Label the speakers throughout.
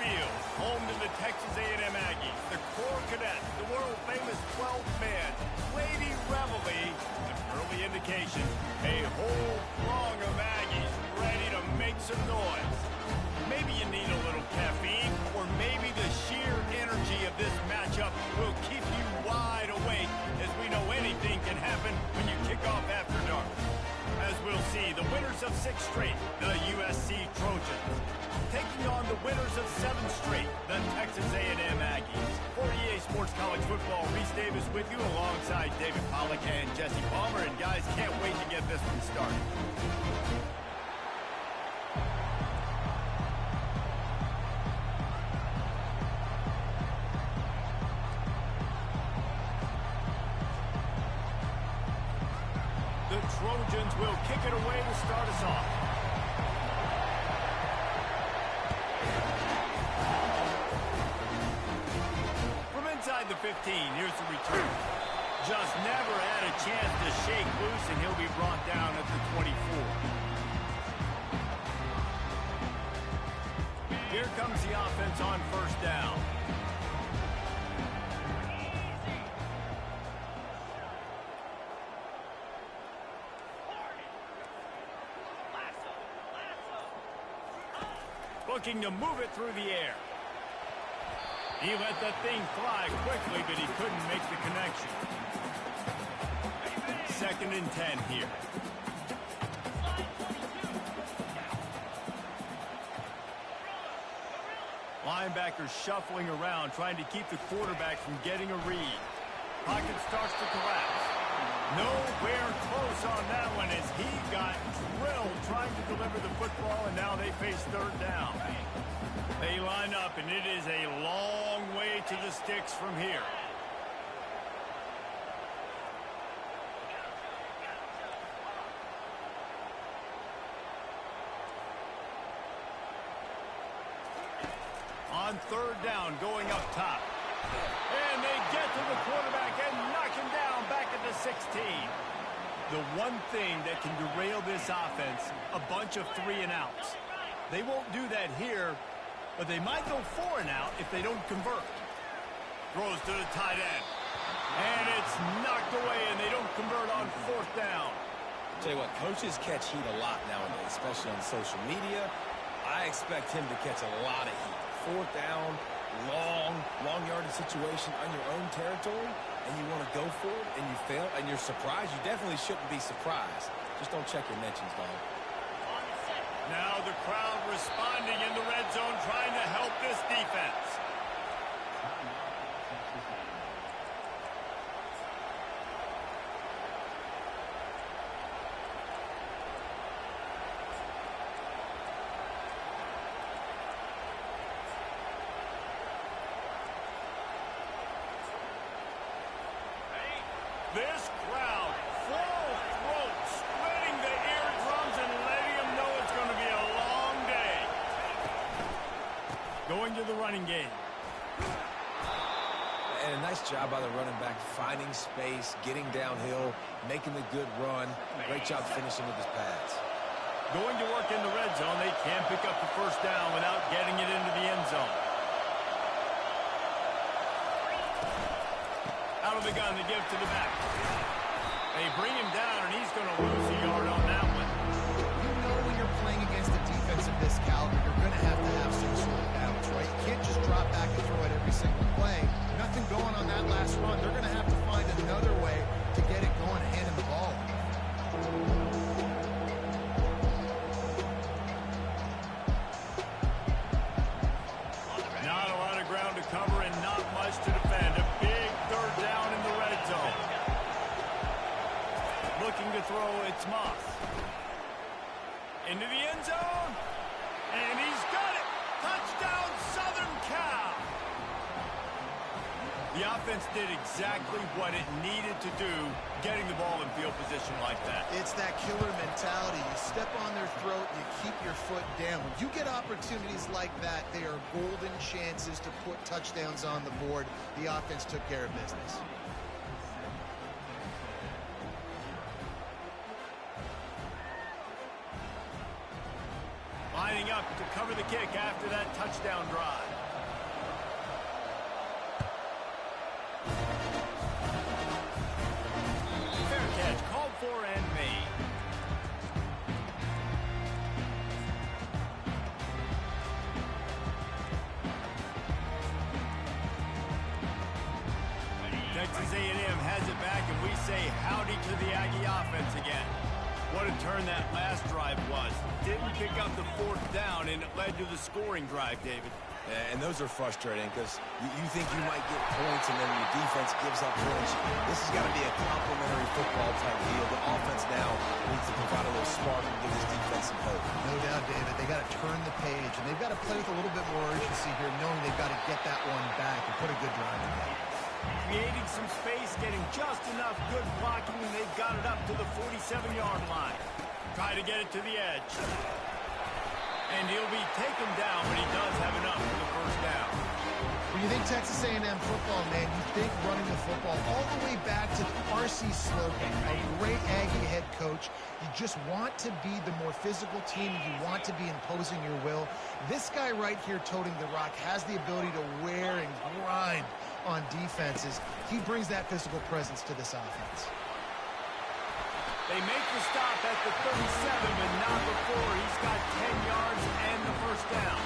Speaker 1: Field, home to the Texas A&M Aggies, the Corps Cadets, the world-famous 12th man, Lady Reveille, an early indication, a whole throng of Aggies ready to make some noise. Maybe you need a little caffeine, or maybe the sheer energy of this matchup will keep you wide awake, as we know anything can happen when you kick off after dark. As we'll see, the winners of 6 straight, the USC Trojans, taking on the winners of 7 straight, the Texas A&M Aggies. For EA Sports College Football, Reese Davis with you alongside David Pollack and Jesse Palmer. And guys, can't wait to get this one started. The Trojans will kick it away to start us off. From inside the 15, here's the return. Just never had a chance to shake loose, and he'll be brought down at the 24. Here comes the offense on first down. Looking to move it through the air. He let that thing fly quickly, but he couldn't make the connection. 2nd and 10 here. Linebackers shuffling around, trying to keep the quarterback from getting a read. Pocket starts to collapse. Nowhere close on that one as he got drilled trying to deliver the football, and now they face 3rd down. They line up, and it is a long way to the sticks from here. On 3rd down, going up top. And they get to the quarterback and knock him down back at the 16. The one thing that can derail this offense, a bunch of 3 and outs. They won't do that here, but they might go 4 and out if they don't convert. Throws to the tight end. And it's knocked away, and they don't convert on 4th down.
Speaker 2: Tell you what, coaches catch heat a lot nowadays, especially on social media. I expect him to catch a lot of heat. 4th down, long yardage situation on your own territory, and you want to go for it, and you fail, and you're surprised. You definitely shouldn't be surprised. Just don't check your mentions, dog.
Speaker 1: Now the crowd responding in the red zone, trying to help this defense. This crowd, full throat, spreading the eardrums and letting them know it's going to be a long day. Going to the running game.
Speaker 2: And a nice job by the running back, finding space, getting downhill, making the good run. Great job finishing with his pads.
Speaker 1: Going to work in the red zone. They can't pick up the 1st down without getting it into the end zone. Out of the gun to give to the back. They bring him down, and he's going to lose a yard on that one.
Speaker 3: You know when you're playing against a defense of this caliber, you're going to have some sort of balance, right? You can't just drop back and throw it every single play. Nothing going on that last run. They're going to have to find another way to get it going and hand him the ball.
Speaker 1: Not a lot of ground to cover and not much to defend. A big 3rd down in the red zone. Looking to throw, it's Moss. Into the end zone. And he's got it. Touchdown, Southern Cal. The offense did exactly what it needed to do, getting the ball in field position like that.
Speaker 3: It's that killer mentality. You step on their throat, you keep your foot down. When you get opportunities like that, they are golden chances to put touchdowns on the board. The offense took care of business.
Speaker 1: Lining up up to cover the kick after that touchdown drive. Fair catch, called for and made. Texas A&M has it back, and we say howdy to the Aggie offense again. What a turn that last drive was. Didn't pick up the fourth down, and it led to the scoring drive, David.
Speaker 2: And those are frustrating because you think you might get points and then your defense gives up points. This has got to be a complimentary football type deal. The offense now needs to provide a little spark and give this defense some hope.
Speaker 3: No doubt, David. They got to turn the page, and they've got to play with a little bit more urgency here, knowing they've got to get that one back and put a good drive in there.
Speaker 1: Creating some space, getting just enough good blocking, and they've got it up to the 47-yard line. Try to get it to the edge. And he'll be taken down, but he does have enough for the first down.
Speaker 3: When you think Texas A&M football, man, you think running the football all the way back to R.C. Slocum, a great Aggie head coach. You just want to be the more physical team. You want to be imposing your will. This guy right here toting the rock has the ability to wear and grind on defenses. He brings that physical presence to this offense.
Speaker 1: They make the stop at the 37, but not before. He's got 10 yards and the first down.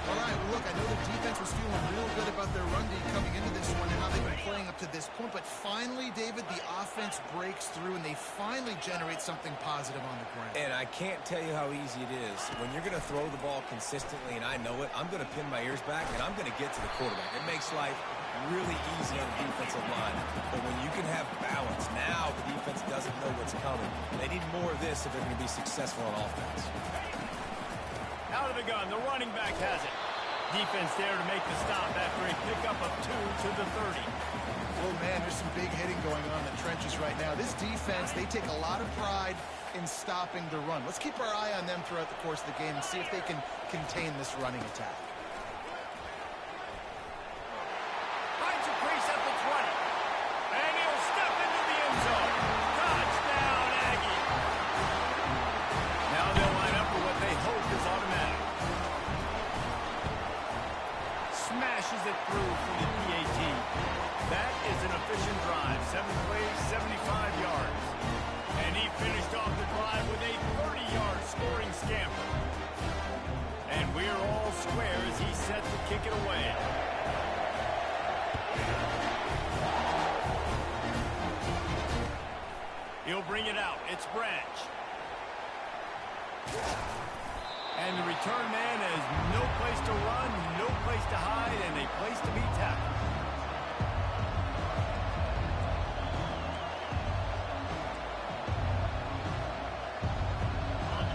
Speaker 3: All right, well, look, I know the defense was feeling real good about their run D coming into this one and how they've been playing up to this point, but finally, David, the offense breaks through and they finally generate something positive on the ground.
Speaker 2: And I can't tell you how easy it is. When you're going to throw the ball consistently, and I know it, I'm going to pin my ears back and I'm going to get to the quarterback. It makes life really easy on the defensive line. But when you can have balance, now the defense doesn't know what's coming. They need more of this if they're going to be successful on offense.
Speaker 1: Out of the gun, the running back has it. Defense there to make the stop after a pickup of 2 to the 30.
Speaker 3: Oh, man, there's some big hitting going on in the trenches right now. This defense, they take a lot of pride in stopping the run. Let's keep our eye on them throughout the course of the game and see if they can contain this running attack.
Speaker 1: Finds a crease at the 20. And he'll step into the end zone. Touchdown, Aggie. Now they'll line up for what they hope is automatic. Smashes it through for the PAT. That is an efficient drive. 7 plays, 75 yards. And he finished off the drive with a 30-yard scoring scamper. And we're all square as he's set to kick it away. He'll bring it out. It's Branch. And the return man has no place to run, no place to hide, and a place to be tackled.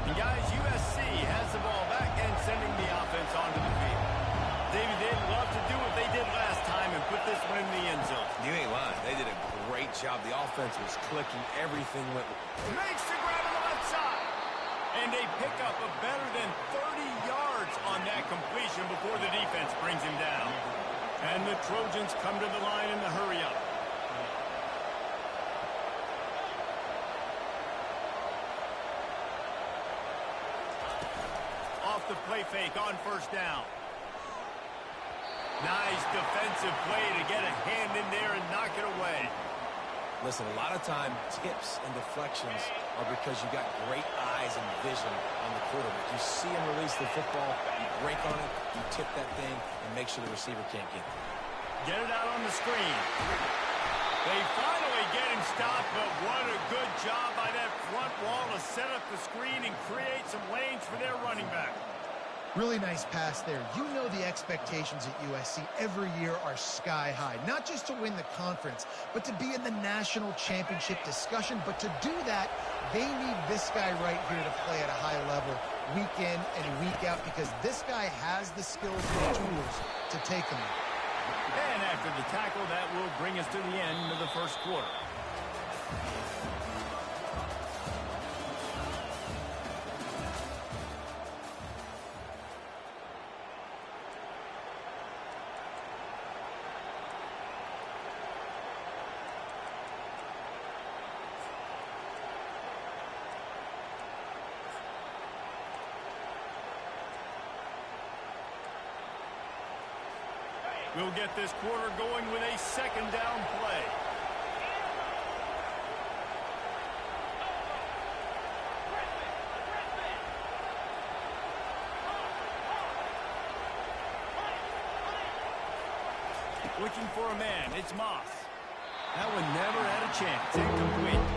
Speaker 1: And guys, USC has the ball back and sending the offense onto the field. David, they'd love to do what they did last time and put this one in the end zone.
Speaker 2: You ain't lying. They did a great job. The offense was clicking. Everything went...
Speaker 1: Makes the grab on the left side. And a pickup of better than 30 yards on that completion before the defense brings him down. And the Trojans come to the line in the hurry-up. Off the play fake on first down. Nice defensive play to get a hand in there and knock it away.
Speaker 2: Listen, a lot of time, tips and deflections are because you got great eyes and vision on the quarterback. You see him release the football, you break on it, you tip that thing, and make sure the receiver can't get it.
Speaker 1: Get it out on the screen. They finally get him stopped, but what a good job by that front wall to set up the screen and create some lanes for their running back.
Speaker 3: Really nice pass there. You know the expectations at USC every year are sky high. Not just to win the conference, but to be in the national championship discussion. But to do that, they need this guy right here to play at a high level week in and week out because this guy has the skills and tools to take them.
Speaker 1: And after the tackle, that will bring us to the end of the first quarter. We'll get this quarter going with a second down play. Looking for a man. It's Moss. That one never had a chance. Incomplete.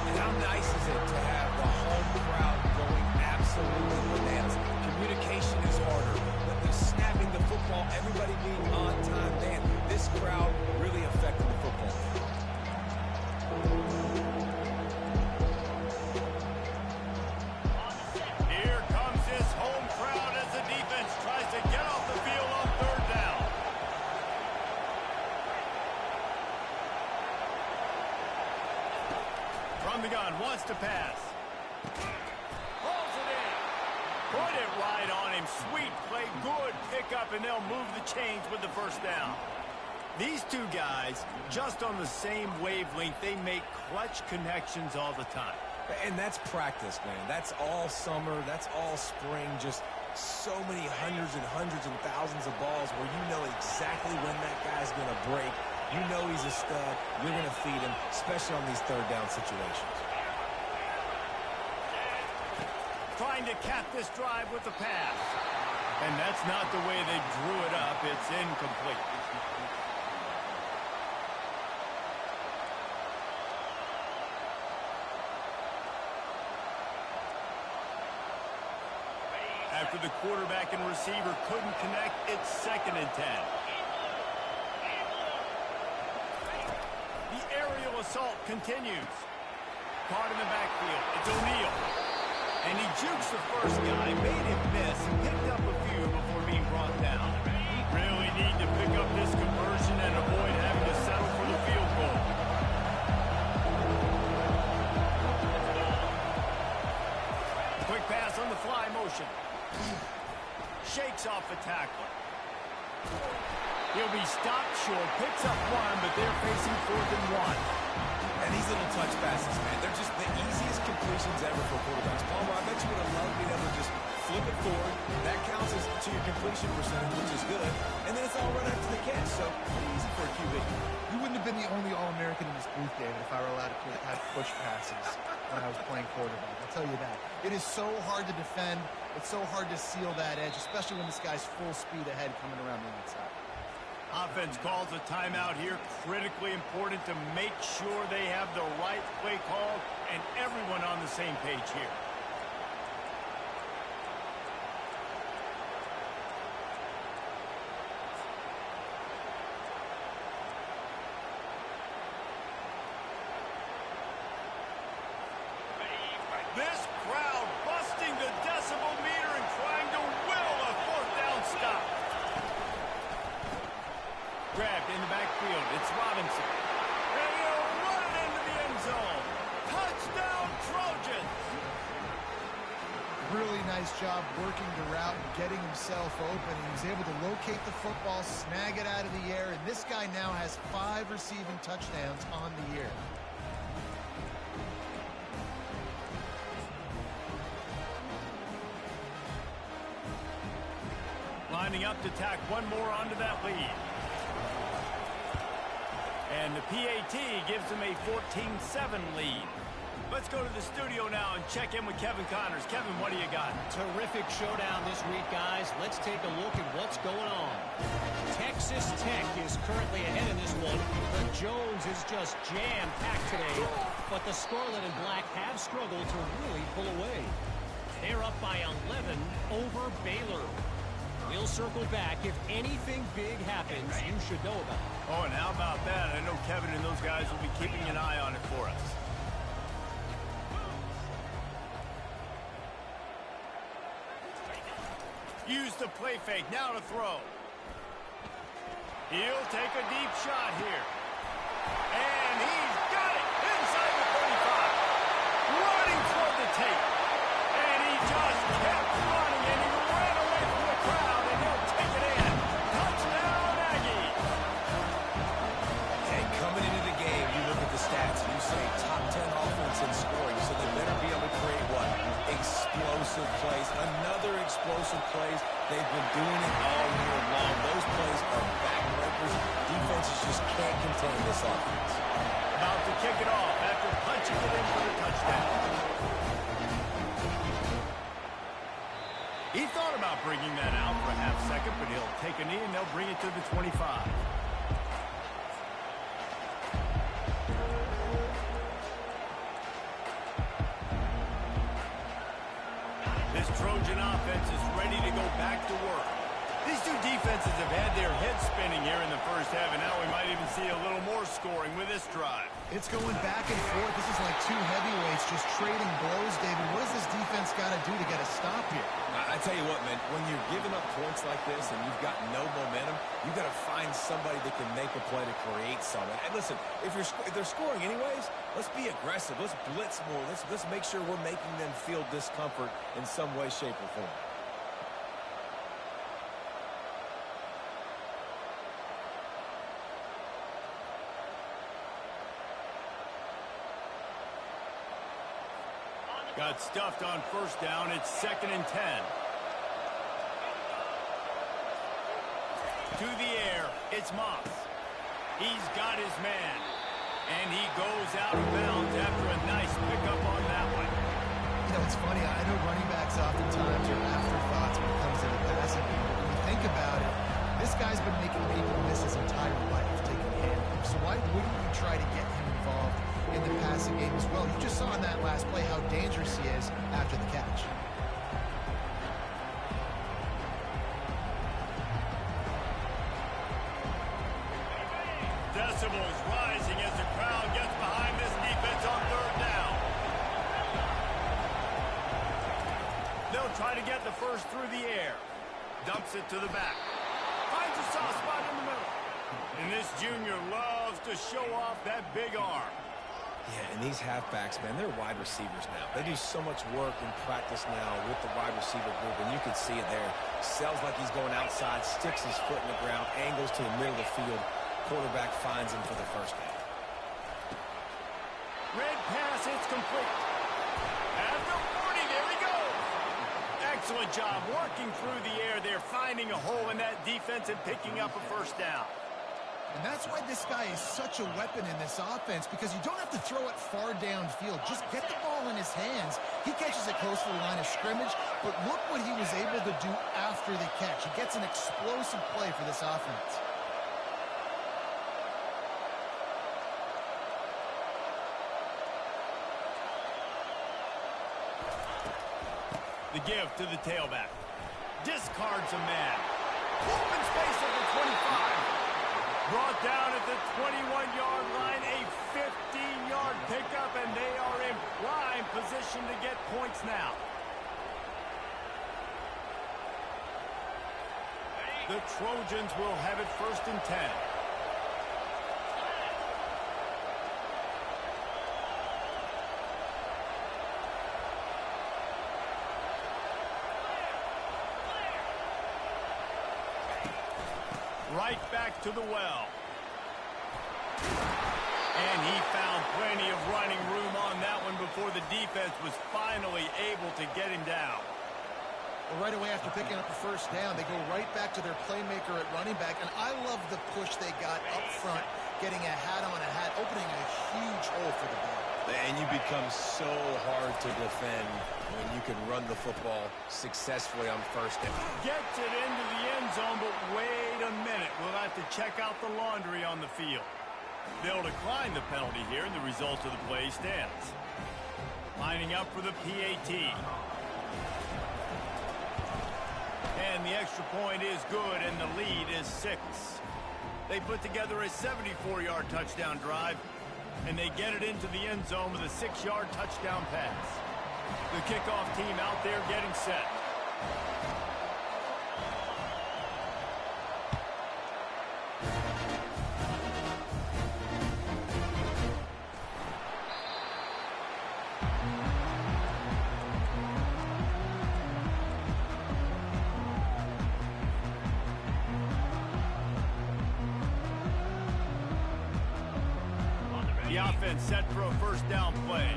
Speaker 2: And how nice is it to have the home crowd going absolutely bananas? Communication is harder. The snapping the football, everybody being on time. Man, this crowd really affected the football.
Speaker 1: Here comes this home crowd as the defense tries to get off the field on third down. From the gun, wants to pass. Pulls it in. Put it right on him. Sweet play, good pickup, and they'll move the chains with the first down. These two guys, just on the same wavelength, they make clutch connections all the time.
Speaker 2: And that's practice, man. That's all summer. That's all spring. Just so many hundreds and thousands of balls where you know exactly when that guy's going to break. You know he's a stud. You're going to feed him, especially on these third down situations.
Speaker 1: Trying to cap this drive with the pass. And that's not the way they drew it up. It's incomplete. After the quarterback and receiver couldn't connect, it's 2nd and 10. The aerial assault continues. Caught in the backfield. It's O'Neal. And he jukes the first guy, made him miss, and picked up a few before being brought down. Really need to pick up this conversion and avoid having to settle for the field goal. Quick pass on the fly motion. Shakes off the tackler. He'll be stopped short, picks up one, but they're facing 4th and 1.
Speaker 2: And these little touch passes, man, they're just the easiest completions ever for quarterbacks. Palmer, I bet you would have loved being able to just flip it forward. That counts as to your completion percentage, which is good. And then it's all run after the catch, so pretty easy for a QB.
Speaker 3: You wouldn't have been the only All-American in this booth, David, if I were allowed to have push passes when I was playing quarterback. I'll tell you that. It is so hard to defend. It's so hard to seal that edge, especially when this guy's full speed ahead coming around the outside.
Speaker 1: Offense calls a timeout here. Critically important to make sure they have the right play call and everyone on the same page here. This crowd busting the decibel meter and trying to will a 4th down stop. Grabbed in the backfield. It's Robinson. And he'll run it into the end zone. Touchdown, Trojans.
Speaker 3: Really nice job working the route and getting himself open. He was able to locate the football, snag it out of the air, and this guy now has 5 receiving touchdowns on the year.
Speaker 1: Lining up to tack one more onto that lead. And the PAT gives them a 14-7 lead. Let's go to the studio now and check in with Kevin Connors. Kevin, what do you got?
Speaker 4: Terrific showdown this week, guys. Let's take a look at what's going on. Texas Tech is currently ahead in this one. The Jones is just jam-packed today, but the Scarlet and Black have struggled to really pull away. They're up by 11 over Baylor. We'll circle back. If anything big happens, you should know about it.
Speaker 1: Oh, and how about that? I know Kevin and those guys will be keeping an eye on it for us. Use the play fake. Now to throw. He'll take a deep shot here. And he's got it inside the 35. Running toward the tape. And he just kept running, and he ran away from the crowd, and he'll take it in. Touchdown, Aggies.
Speaker 2: And coming into the game, you look at the stats, and you say top 10 offense in scoring, so they better be able to create what? Explosive plays. Another explosive plays. They've been doing it all year long. Those plays are backbreakers. Defenses just can't contain this offense.
Speaker 1: About to kick it off after punching it in for the touchdown. He thought about bringing that out for a half second, but he'll take a knee and they'll bring it to the 25. This Trojan offense is ready to go back to work. These two defenses have had their heads spinning here in the first half, and now we might even see a little more scoring with this drive.
Speaker 3: It's going back and forth. This is like two heavyweights just trading blows, David. What does this defense got to do to get a stop here?
Speaker 2: I tell you what, man, when you're giving up points like this and you've got no momentum, you've got to find somebody that can make a play to create something. And listen, if they're scoring anyways, let's be aggressive. Let's blitz more. Let's make sure we're making them feel discomfort in some way, shape, or form.
Speaker 1: Got stuffed on first down. It's 2nd and 10. To the air. It's Moss. He's got his man. And he goes out of bounds after a nice pickup on that one.
Speaker 3: You know, it's funny. I know running backs oftentimes are afterthoughts when it comes to the passing game. But when you think about it, this guy's been making people miss his entire life taking handoffs. So why wouldn't you try to get him involved in the passing game as well? You just saw in that last play how dangerous he is after the catch.
Speaker 1: Decibels rising as the crowd gets behind this defense on 3rd down. They'll try to get the first through the air. Dumps it to the back. Finds a soft spot in the middle. And this junior loves to show off that big arm.
Speaker 2: Yeah, and these halfbacks, man, they're wide receivers now. They do so much work in practice now with the wide receiver group, and you can see it there. Sells like he's going outside, sticks his foot in the ground, angles to the middle of the field. Quarterback finds him for the first down.
Speaker 1: Red pass, it's complete. At the 40, there he goes. Excellent job working through the air there, finding a hole in that defense and picking up a first down.
Speaker 3: And that's why this guy is such a weapon in this offense, because you don't have to throw it far downfield. Just get the ball in his hands. He catches it close to the line of scrimmage, but look what he was able to do after the catch. He gets an explosive play for this offense.
Speaker 1: The give to the tailback. Discards a man. Open space at the 25. Brought down at the 21-yard line. A 15-yard pickup, and they are in prime position to get points now. The Trojans will have it 1st and 10. Right back to the well. And he found plenty of running room on that one before the defense was finally able to get him down.
Speaker 3: Well, right away after picking up the first down, they go right back to their playmaker at running back. And I love the push they got up front, getting a hat on a hat, opening a huge hole for the ball.
Speaker 2: And you become so hard to defend when you can run the football successfully on first down.
Speaker 1: Gets it into the end zone, but wait a minute. We'll have to check out the laundry on the field. They'll decline the penalty here, and the result of the play stands. Lining up for the PAT. And the extra point is good, and the lead is 6. They put together a 74-yard touchdown drive, and they get it into the end zone with a 6-yard touchdown pass. The kickoff team out there getting set. The offense set for a first down play.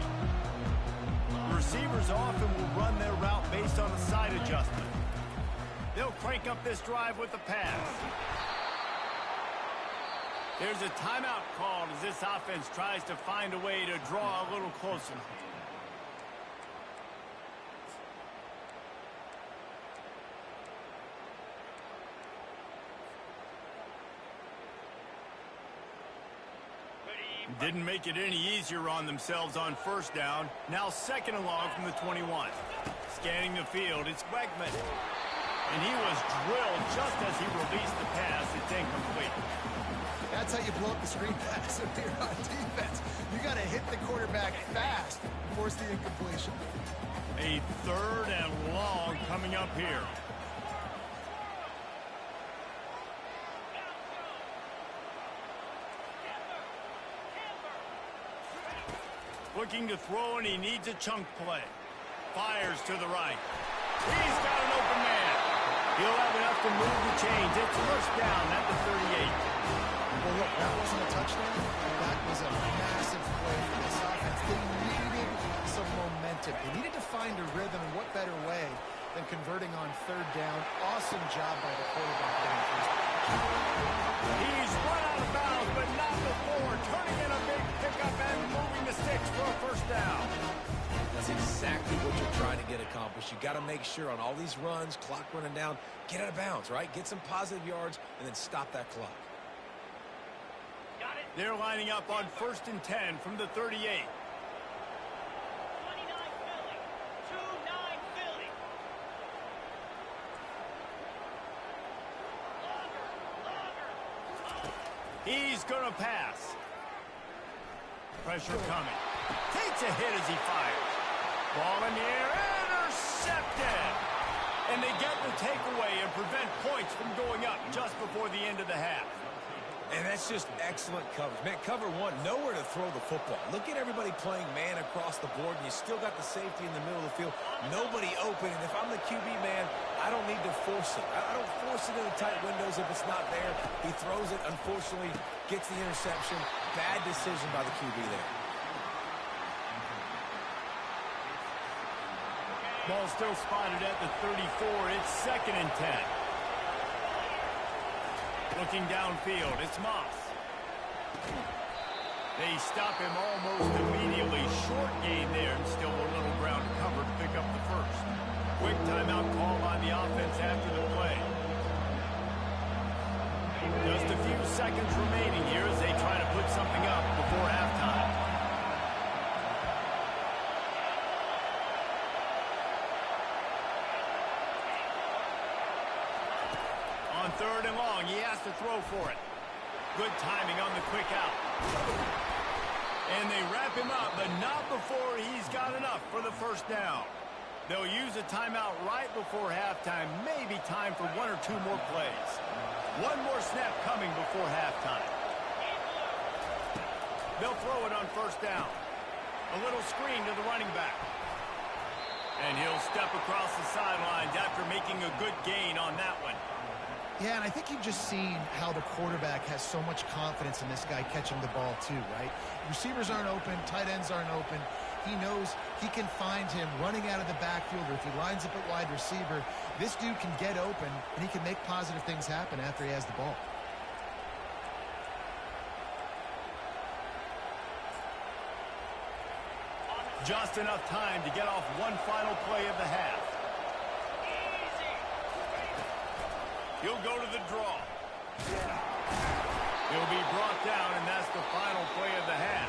Speaker 1: The receivers often will run their route based on a side adjustment. crank up this drive with the pass. There's a timeout called as this offense tries to find a way to draw a little closer. Didn't make it any easier on themselves on first down. Now second and long from the 21. Scanning the field, it's Wegman. And he was drilled just as he released the pass. It's incomplete.
Speaker 3: That's how you blow up the screen pass if you're on defense. You got to hit the quarterback fast and force the incompletion.
Speaker 1: A third and long coming up here. Looking to throw, and he needs a chunk play. Fires to the right. He's got an open man. He'll have enough to move the chains. It's first down at the 38.
Speaker 3: Well, look, that wasn't a touchdown. That was a massive play for this offense. They needed some momentum. They needed to find a rhythm, and what better way than converting on third down. Awesome job by the quarterback getting first.
Speaker 1: He's run out of bounds, but not before. Turning in a big pickup and moving the sticks for a first down.
Speaker 2: That's exactly what you're trying to get accomplished. You got to make sure on all these runs, clock running down, get out of bounds, right? Get some positive yards, and then stop that clock.
Speaker 1: They're lining up on 1st and 10 from the 38.
Speaker 4: 29 Philly. 2-9 Philly.
Speaker 1: He's going to pass. Pressure coming. Takes a hit as he fires. Ball in the air. Intercepted. And they get the takeaway and prevent points from going up just before the end of the half.
Speaker 2: And that's just excellent coverage. Man, cover one, nowhere to throw the football. Look at everybody playing man across the board, and you still got the safety in the middle of the field. Nobody open, and if I'm the QB man, I don't need to force it. I don't force it in the tight windows if it's not there. He throws it, unfortunately, gets the interception. Bad decision by the QB there.
Speaker 1: Ball still spotted at the 34. It's 2nd and 10. Looking downfield, it's Moss. They stop him almost immediately. Short gain there, and still a little ground to cover to pick up the first. Quick timeout call by the offense after the play. Just a few seconds remaining here as they try to put something up before halftime. On 3rd and long, he has to throw for it. Good timing on the quick out. And they wrap him up, but not before he's got enough for the first down. They'll use a timeout right before halftime. Maybe time for 1 or 2 more plays. One more snap coming before halftime. They'll throw it on first down. A little screen to the running back. And he'll step across the sidelines after making a good gain on that one.
Speaker 3: Yeah, and I think you've just seen how the quarterback has so much confidence in this guy catching the ball too, right? Receivers aren't open, tight ends aren't open. He knows he can find him running out of the backfield, or if he lines up at wide receiver, this dude can get open, and he can make positive things happen after he has the ball.
Speaker 1: Just enough time to get off one final play of the half. He'll go to the draw. He'll be brought down, and that's the final play of the half.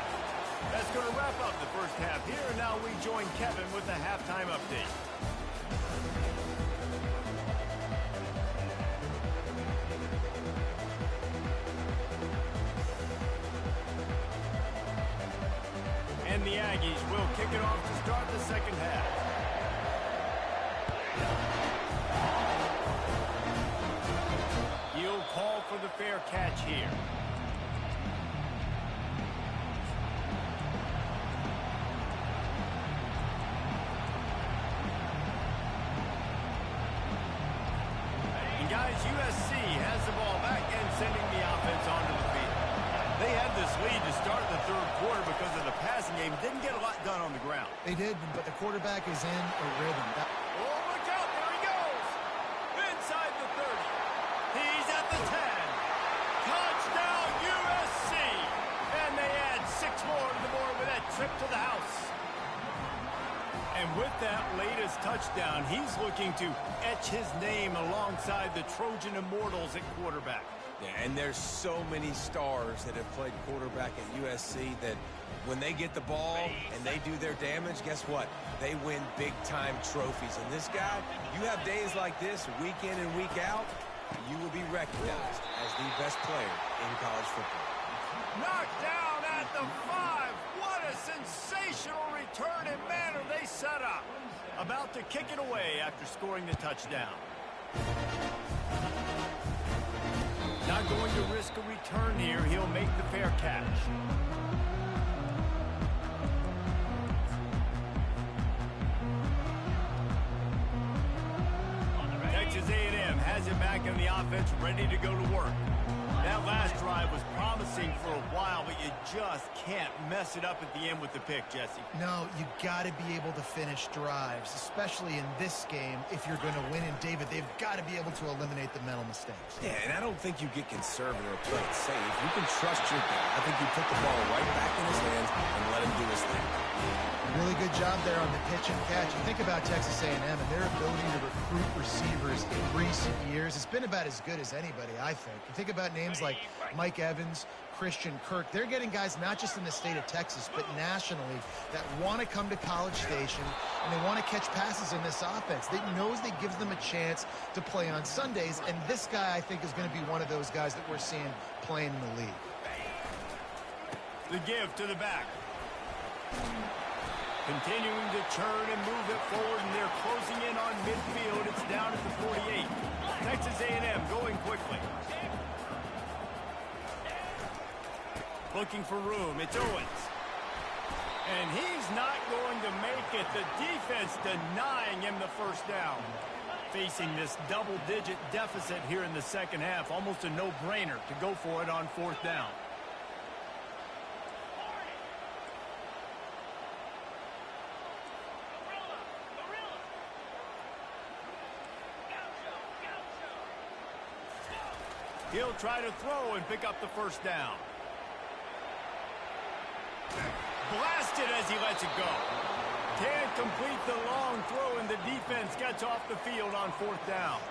Speaker 1: That's going to wrap up the first half here, and now we join Kevin with the halftime update. And the Aggies will kick it off to start the second half. He'll call for the fair catch here. And guys, USC has the ball back and sending the offense onto the field. They had this lead to start the third quarter because of the passing game. Didn't get a lot done on the ground.
Speaker 3: They did, but the quarterback is in a rhythm.
Speaker 1: Oh, look out. There he goes. Inside the with that latest touchdown, he's looking to etch his name alongside the Trojan Immortals at quarterback.
Speaker 2: Yeah, and there's so many stars that have played quarterback at USC that when they get the ball and they do their damage, guess what? They win big-time trophies. And this guy, you have days like this, week in and week out, you will be recognized as the best player in college football.
Speaker 1: Knocked down at the 5. What a sensational return and manner they set up. About to kick it away after scoring the touchdown. Not going to risk a return here. He'll make the fair catch. Texas A&M has it back in the offense, ready to go to work. That last drive was promising for a while, but you just can't mess it up at the end with the pick, Jesse.
Speaker 3: No, you got to be able to finish drives, especially in this game if you're going to win. And, David, they've got to be able to eliminate the mental mistakes.
Speaker 2: Yeah, and I don't think you get conservative or play it safe. You can trust your guy. I think you put the ball right back in his hands and let him do his thing.
Speaker 3: Really good job there on the pitch and catch. You think about Texas A&M and their ability to recruit receivers in recent years. It's been about as good as anybody, I think. You think about names like Mike Evans, Christian Kirk. They're getting guys not just in the state of Texas, but nationally that want to come to College Station and they want to catch passes in this offense. They knows that gives them a chance to play on Sundays, and this guy, I think, is going to be one of those guys that we're seeing playing in the league.
Speaker 1: The give to the back. Continuing to churn and move it forward, and they're closing in on midfield. It's down at the 48. Texas A&M going quickly. Looking for room. It's Owens. And he's not going to make it. The defense denying him the first down. Facing this double-digit deficit here in the second half. Almost a no-brainer to go for it on fourth down. He'll try to throw and pick up the first down. Blasted as he lets it go. Can't complete the long throw, and the defense gets off the field on fourth down.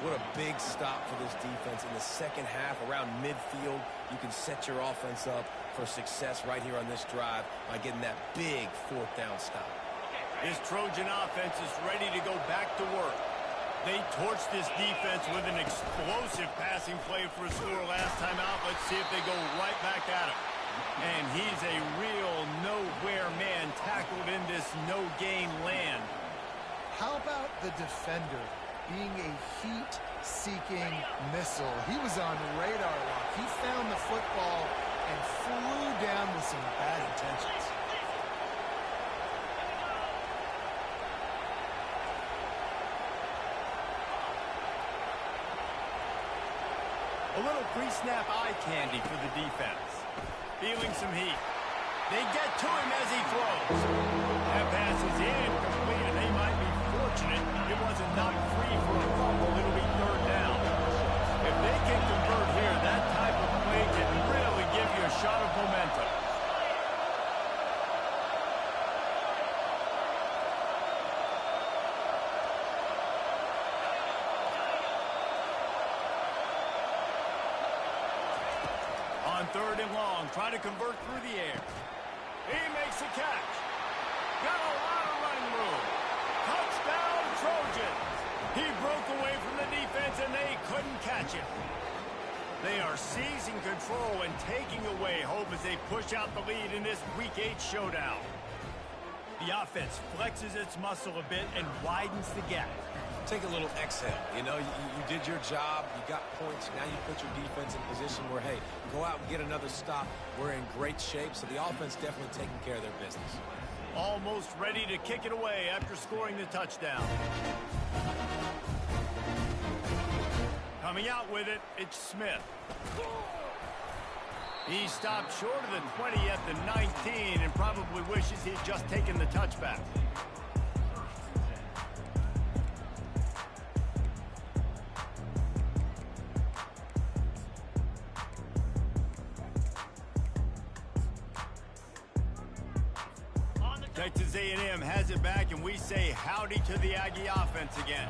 Speaker 2: What a big stop for this defense in the second half. Around midfield, you can set your offense up for success right here on this drive by getting that big fourth down stop.
Speaker 1: This Trojan offense is ready to go back to work. They torched this defense with an explosive passing play for a score last time out. Let's see if they go right back at him. And he's a real nowhere man tackled in this no-gain land.
Speaker 3: How about the defender being a heat-seeking missile? He was on radar lock. He found the football and flew down with some bad intentions.
Speaker 1: A little pre-snap eye candy for the defense. Feeling some heat. They get to him as he throws. That pass is incomplete, and they might be fortunate it wasn't knocked free for a fumble. It'll be third down. If they can convert here, that type of play can really give you a shot of momentum. On third and long, trying to convert through the air. He makes a catch. Got a lot of running room. Touchdown, Trojans. He broke away from the defense, and they couldn't catch him. They are seizing control and taking away hope as they push out the lead in this Week 8 showdown. The offense flexes its muscle a bit and widens the gap.
Speaker 2: Take a little exhale. You know, you did your job. You got points. Now you put your defense in position where, hey, go out and get another stop. We're in great shape, so the offense definitely taking care of their business.
Speaker 1: Almost ready to kick it away after scoring the touchdown. Coming out with it, it's Smith. He stopped short of the 20 at the 19 and probably wishes he'd just taken the touchback. Texas A&M has it back, and we say howdy to the Aggie offense again.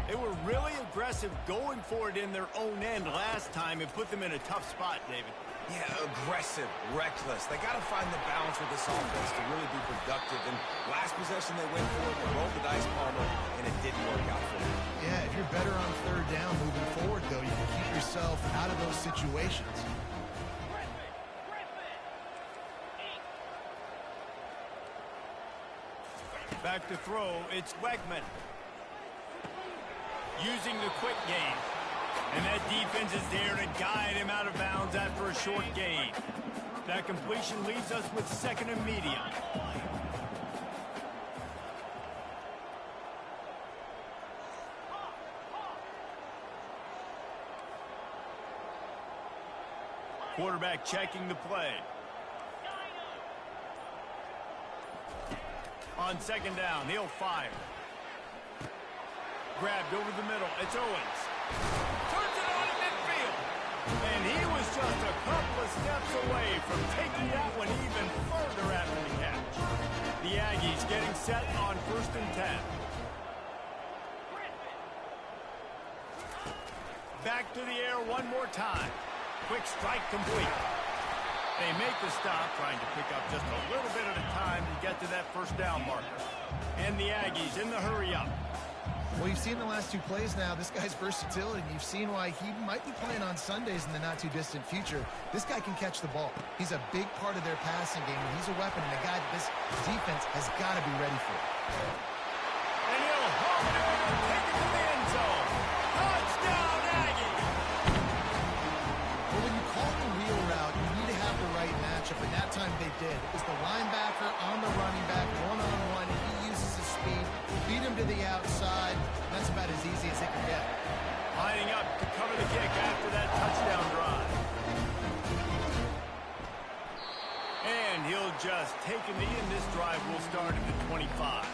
Speaker 1: They were really aggressive going for it in their own end last time and put them in a tough spot, David.
Speaker 2: Yeah, aggressive, reckless. They got to find the balance with this offense to really be productive. And last possession they went for it, they rolled the dice, Palmer, and it didn't work out for them.
Speaker 3: Yeah, if you're better on third down moving forward, though, you can keep yourself out of those situations.
Speaker 1: Back to throw, it's Wegman. Using the quick game. And that defense is there to guide him out of bounds after a short gain. That completion leaves us with second and medium. Quarterback checking the play. On second down, he'll fire. Grabbed over the middle. It's Owens. Turns it on in midfield. And he was just a couple of steps away from taking that one even further after the catch. The Aggies getting set on 1st and 10. Back to the air one more time. Quick strike complete. They make the stop, trying to pick up just a little bit at a time to get to that first down marker. And the Aggies in the hurry up.
Speaker 3: Well, you've seen the last two plays now. This guy's versatility. You've seen why he might be playing on Sundays in the not-too-distant future. This guy can catch the ball. He's a big part of their passing game, and he's a weapon, and a guy that this defense has got to be ready for.
Speaker 1: And he'll haul it over and take it to the end zone. Touchdown, Aggie!
Speaker 3: Well, when you call the wheel route, you need to have the right matchup, and that time they did. It was the linebacker on the running back, one-on-one. He uses his speed, beat him to the outside. That's about as easy as it can get.
Speaker 1: Lining up to cover the kick after that touchdown drive. And he'll just take a knee, and this drive will start at the 25.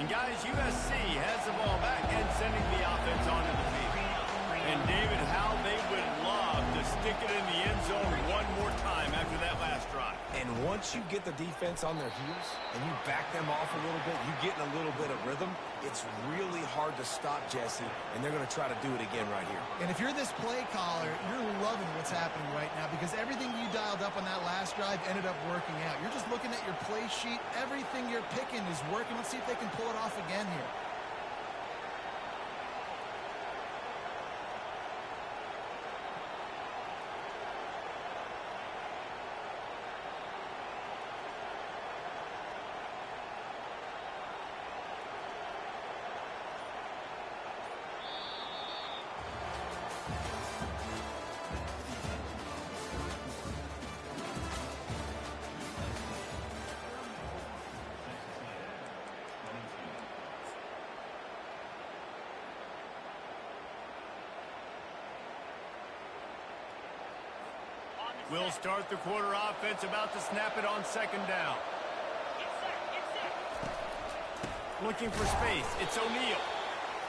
Speaker 1: And guys, USC has the ball back and sending the offense onto the field. And David, how they would love to stick it in the end zone one more time after that last drive.
Speaker 2: And once you get the defense on their heels and you back them off a little bit, you get in a little bit of rhythm, it's really hard to stop Jesse, and they're going to try to do it again right here.
Speaker 3: And if you're this play caller, you're loving what's happening right now because everything you dialed up on that last drive ended up working out. You're just looking at your play sheet. Everything you're picking is working. Let's see if they can pull it off again here.
Speaker 1: We'll start the quarter offense, about to snap it on second down. Looking for space. It's O'Neal.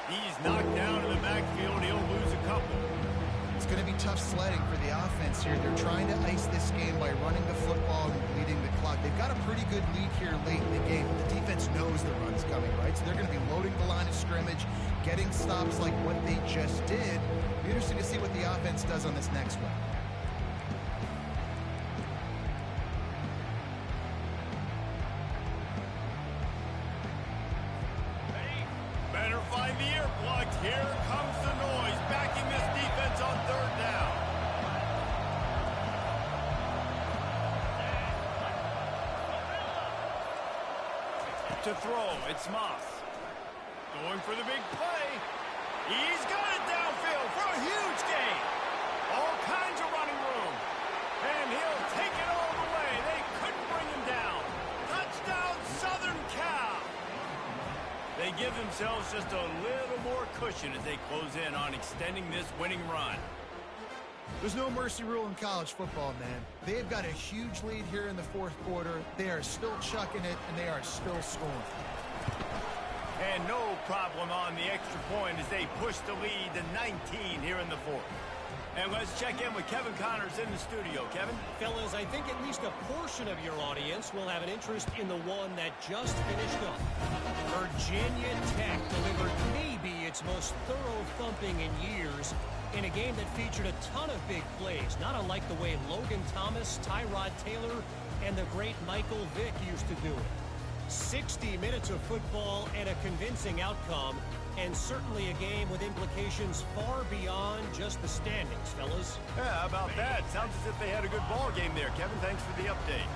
Speaker 1: He's knocked down in the backfield. He'll lose a couple.
Speaker 3: It's going to be tough sledding for the offense here. They're trying to ice this game by running the football and bleeding the clock. They've got a pretty good lead here late in the game. The defense knows the run's coming, right? So they're going to be loading the line of scrimmage, getting stops like what they just did. It'll be interesting to see what the offense does on this next one.
Speaker 1: Better find the earplugs. Here comes the noise, backing this defense on third down. To throw, it's Moss. Going for the big play. He's got it downfield for a huge gain. All kinds of running room. And he'll take it all the way. They couldn't bring him down. Touchdown, Southern Cal. They give themselves just a little more cushion as they close in on extending this winning run.
Speaker 3: There's no mercy rule in college football, man. They've got a huge lead here in the fourth quarter. They are still chucking it, and they are still scoring.
Speaker 1: And no problem on the extra point as they push the lead to 19 here in the fourth. And let's check in with Kevin Connors in the studio. Kevin?
Speaker 4: Fellas, I think at least a portion of your audience will have an interest in the one that just finished up. Virginia Tech delivered maybe its most thorough thumping in years in a game that featured a ton of big plays, not unlike the way Logan Thomas, Tyrod Taylor, and the great Michael Vick used to do it. 60 minutes of football and a convincing outcome, and certainly a game with implications far beyond just the standings, fellas.
Speaker 1: Yeah, how about that? Sounds as if they had a good ball game there. Kevin, thanks for the update.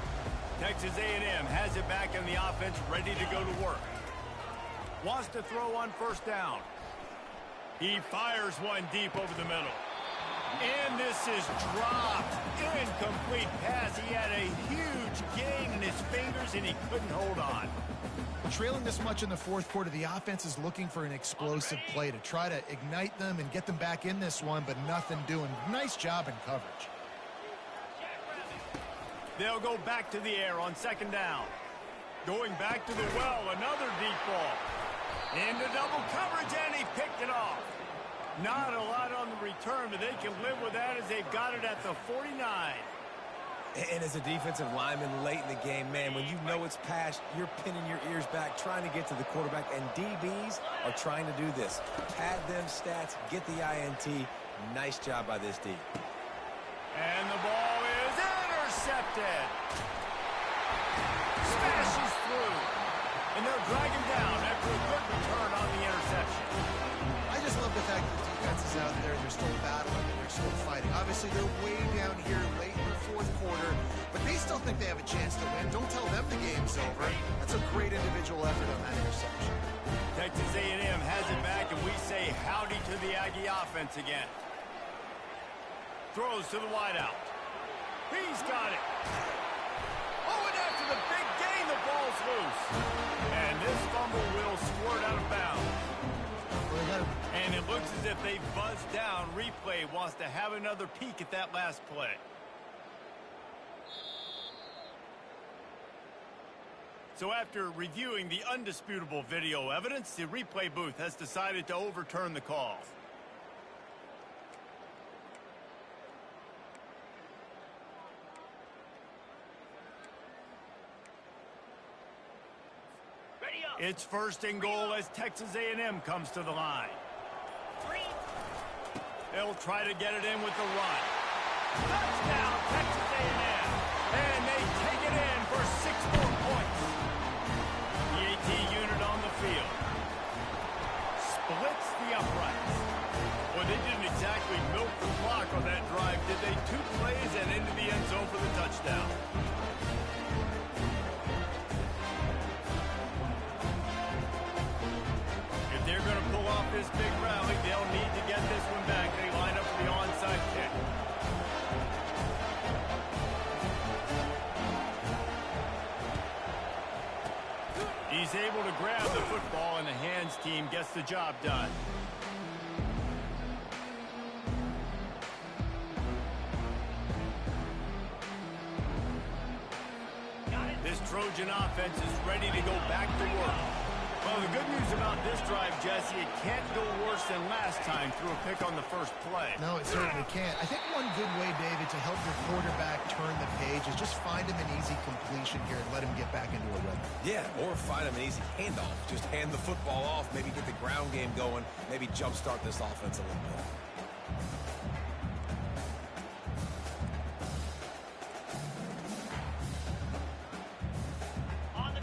Speaker 1: Texas A&M has it back in the offense, ready to go to work. Wants to throw on first down. He fires one deep over the middle. And this is dropped. Incomplete pass. He had a huge gain in his fingers, and he couldn't hold on.
Speaker 3: Trailing this much in the fourth quarter, the offense is looking for an explosive play to try to ignite them and get them back in this one, but nothing doing. Nice job in coverage.
Speaker 1: They'll go back to the air on second down. Going back to the well, another deep ball. Into double coverage, and he picked it off. Not a lot on the return, but they can live with that as they've got it at the 49.
Speaker 2: And as a defensive lineman late in the game, man, when you know it's past, you're pinning your ears back, trying to get to the quarterback, and DBs are trying to do this. Pad them stats, get the INT. Nice job by this D.
Speaker 1: And the ball is intercepted. Smashes through. And they'll drag him down after a good return on the interception.
Speaker 3: I just love the fact that the defense is out there and they're still battling and they're still fighting. Obviously, they're way down here late in the fourth quarter, but they still think they have a chance to win. Don't tell them the game's over. That's a great individual effort on that interception.
Speaker 1: Texas A&M has it back, and we say howdy to the Aggie offense again. Throws to the wideout. He's got it. Oh, and after the big gain, the ball's loose. And this fumble will squirt out of bounds. And it looks as if they buzzed down. Replay wants to have another peek at that last play. So after reviewing the undisputable video evidence, the replay booth has decided to overturn the call. It's first and goal as Texas A&M comes to the line. They'll try to get it in with the run. Touchdown, Texas A&M. And they take it in for 6 more points. The AT unit on the field. Splits the uprights. Well, they didn't exactly milk the clock on that drive, did they? 2 plays and into the end zone for the touchdown. They're going to pull off this big rally. They'll need to get this one back. They line up for the onside kick. He's able to grab the football, and the hands team gets the job done. This Trojan offense is ready to go back to work. Well, the good news about this drive, Jesse, it can't go worse than last time through a pick on the first play.
Speaker 3: No, it certainly can't. I think one good way, David, to help your quarterback turn the page is just find him an easy completion here and let him get back into a rhythm.
Speaker 2: Yeah, or find him an easy handoff. Just hand the football off, maybe get the ground game going, maybe jumpstart this offense a little bit.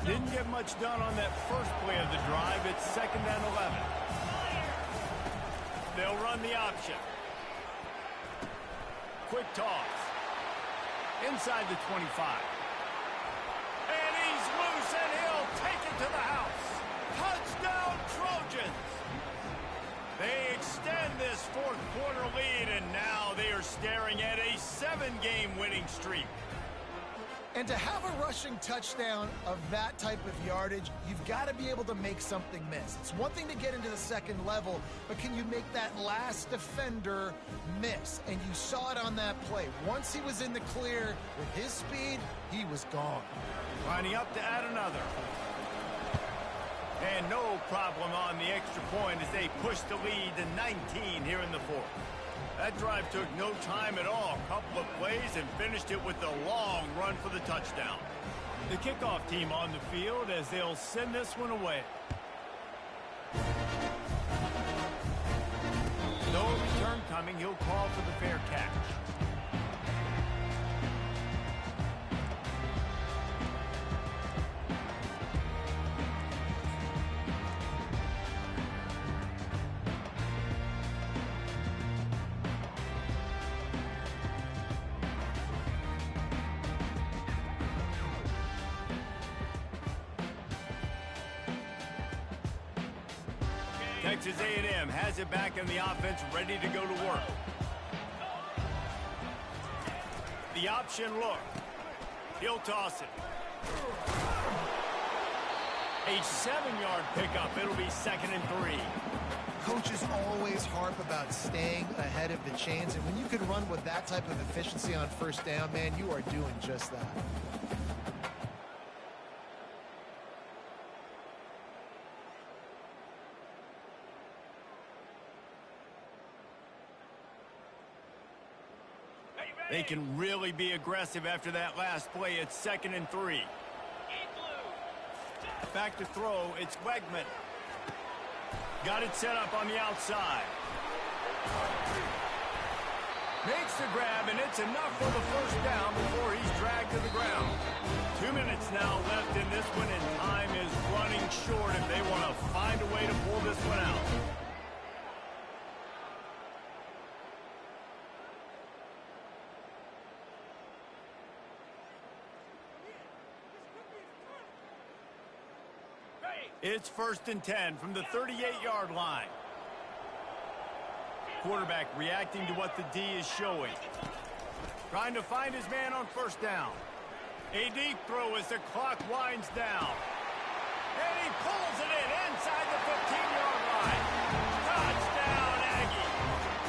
Speaker 1: Didn't get much done on that first play of the drive. It's 2nd and 11. They'll run the option. Quick toss. Inside the 25. And he's loose, and he'll take it to the house. Touchdown, Trojans! They extend this fourth quarter lead, and now they are staring at a 7-game winning streak.
Speaker 3: And to have a rushing touchdown of that type of yardage, you've got to be able to make something miss. It's one thing to get into the second level, but can you make that last defender miss? And you saw it on that play. Once he was in the clear with his speed, he was gone.
Speaker 1: Lining up to add another. And no problem on the extra point as they push the lead to 19 here in the fourth. That drive took no time at all. A couple of plays and finished it with a long run for the touchdown. The kickoff team on the field as they'll send this one away. No return coming. He'll call for the fair catch. Texas A&M has it back in the offense, ready to go to work. The option look. He'll toss it. A 7-yard pickup. It'll be 2nd and 3.
Speaker 3: Coaches always harp about staying ahead of the chains, and when you can run with that type of efficiency on first down, man, you are doing just that.
Speaker 1: They can really be aggressive after that last play. It's 2nd and 3. Back to throw. It's Wegman. Got it set up on the outside. Makes the grab, and it's enough for the first down before he's dragged to the ground. 2 minutes now left in this one, and time is running short if they want to find a way to pull this one out. It's 1st and 10 from the 38-yard line. Quarterback reacting to what the D is showing. Trying to find his man on first down. A deep throw as the clock winds down. And he pulls it in inside the 15-yard line. Touchdown, Aggie.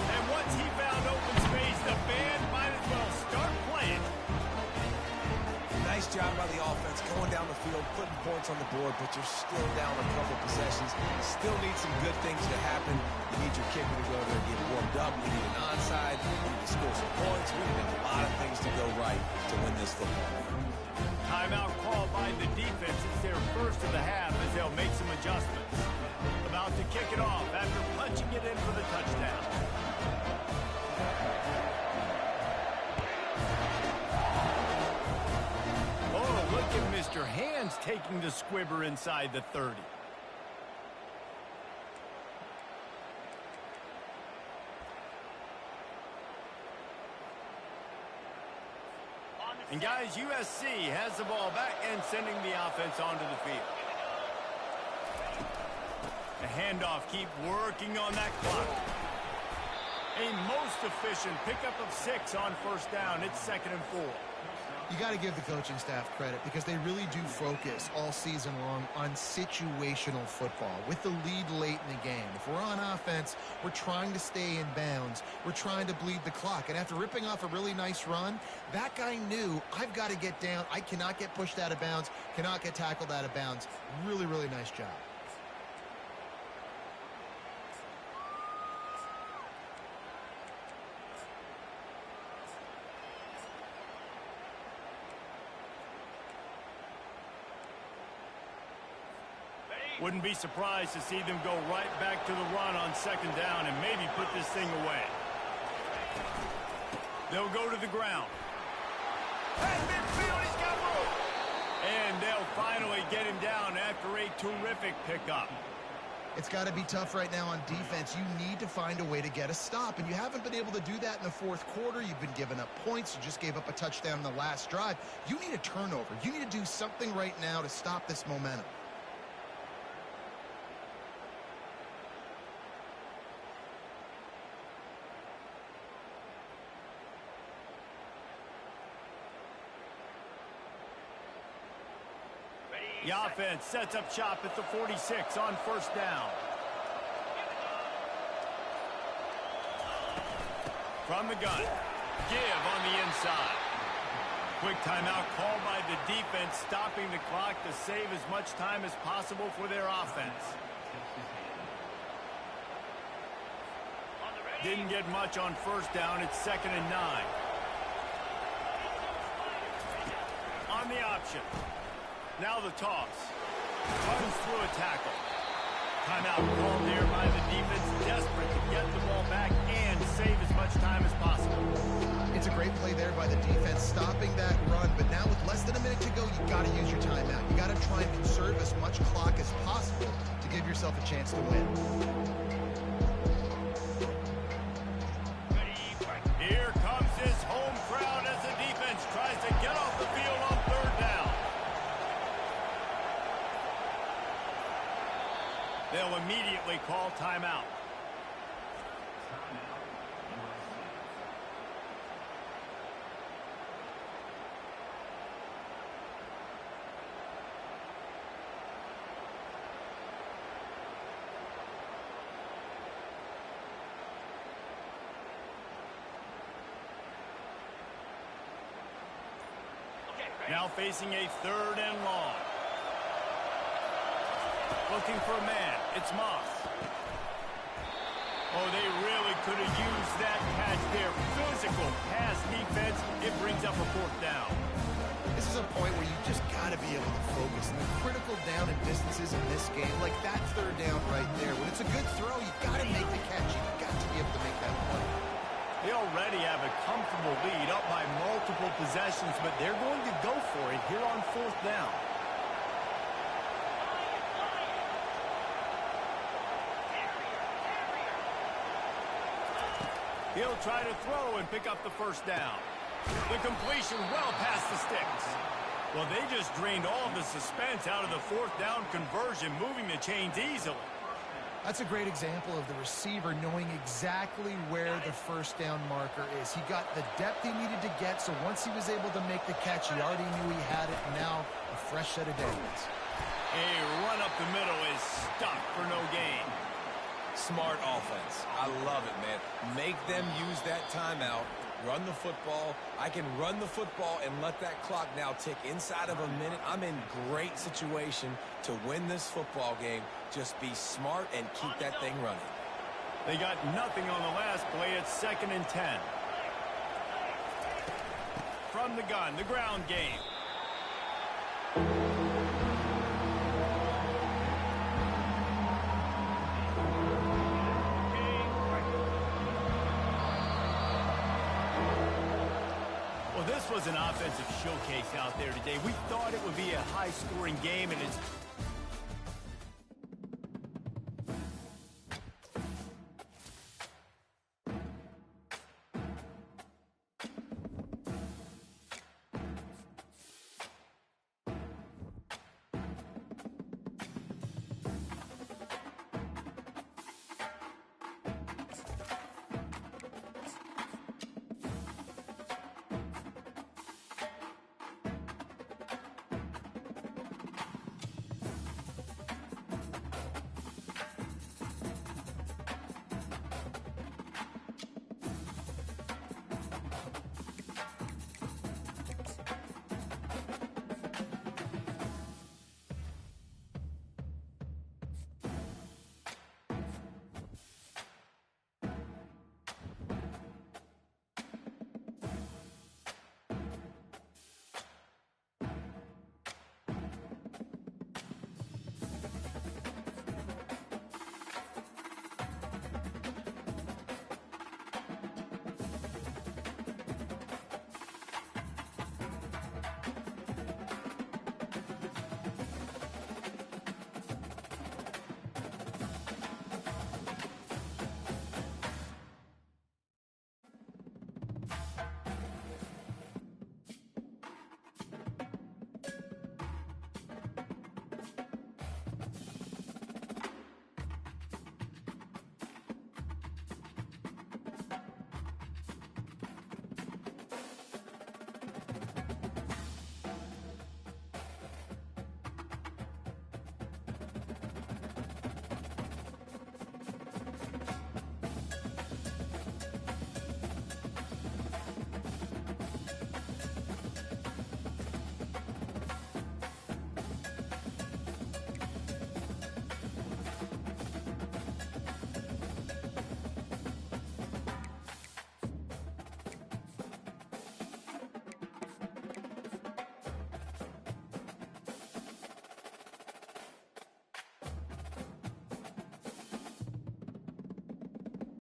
Speaker 1: And once he found open space, the band might as well start playing.
Speaker 2: Nice job by the offense going down the field, putting points on the board, but you're still down a couple possessions. Still need some good things to happen. You need your kicker to go there and get warmed up. We need an onside. We need to score some points. We need a lot of things to go right to win this football game.
Speaker 1: Timeout called by the defense. It's their first of the half as they'll make some adjustments. About to kick it off after punching it in for the touchdown. Look at Mr. Hands taking the squibber inside the 30. And guys, USC has the ball back and sending the offense onto the field. The handoff, keep working on that clock. A most efficient pickup of 6 on first down. It's 2nd and 4.
Speaker 3: You got to give the coaching staff credit because they really do focus all season long on situational football with the lead late in the game. If we're on offense, we're trying to stay in bounds. We're trying to bleed the clock. And after ripping off a really nice run, that guy knew, I've got to get down. I cannot get pushed out of bounds, cannot get tackled out of bounds. Really, really nice job.
Speaker 1: Wouldn't be surprised to see them go right back to the run on 2nd down and maybe put this thing away. They'll go to the ground. At midfield, he's got room. And they'll finally get him down after a terrific pickup.
Speaker 3: It's got to be tough right now on defense. You need to find a way to get a stop, and you haven't been able to do that in the 4th quarter. You've been giving up points. You just gave up a touchdown in the last drive. You need a turnover. You need to do something right now to stop this momentum.
Speaker 1: The offense sets up shop at the 46 on first down. From the gun. Give on the inside. Quick timeout called by the defense, stopping the clock to save as much time as possible for their offense. Didn't get much on first down. It's 2nd and 9. On the option. Now the toss. Runs through a tackle. Timeout called there by the defense. Desperate to get the ball back and save as much time as possible.
Speaker 3: It's a great play there by the defense, stopping that run. But now with less than a minute to go, you got to use your timeout. You got to try and conserve as much clock as possible to give yourself a chance to win.
Speaker 1: Here comes his home crowd as the defense tries to get off the field on 3rd down. They'll immediately call timeout. Now facing a 3rd and long. Looking for a man. It's Moss. Oh, they really could have used that catch there. Physical pass defense. It brings up a 4th down.
Speaker 3: This is a point where you just got to be able to focus. And the critical down and distances in this game, like that 3rd down right there, when it's a good throw, you got to make the catch. You got to be able to make that play.
Speaker 1: They already have a comfortable lead up by multiple possessions, but they're going to go for it here on 4th down. He'll try to throw and pick up the 1st down. The completion well past the sticks. Well, they just drained all the suspense out of the 4th down conversion, moving the chains easily.
Speaker 3: That's a great example of the receiver knowing exactly where the 1st down marker is. He got the depth he needed to get, so once he was able to make the catch, he already knew he had it. Now, a fresh set of downs.
Speaker 1: A run up the middle is stuck for no gain.
Speaker 2: Smart offense. I love it, man. Make them use that timeout. Run the football. I can run the football and let that clock now tick inside of a minute. I'm in great situation to win this football game. Just be smart and keep that thing running.
Speaker 1: They got nothing on the last play. It's 2nd and 10. From the gun, the ground game. Well, this was an offensive showcase out there today. We thought it would be a high-scoring game, and it's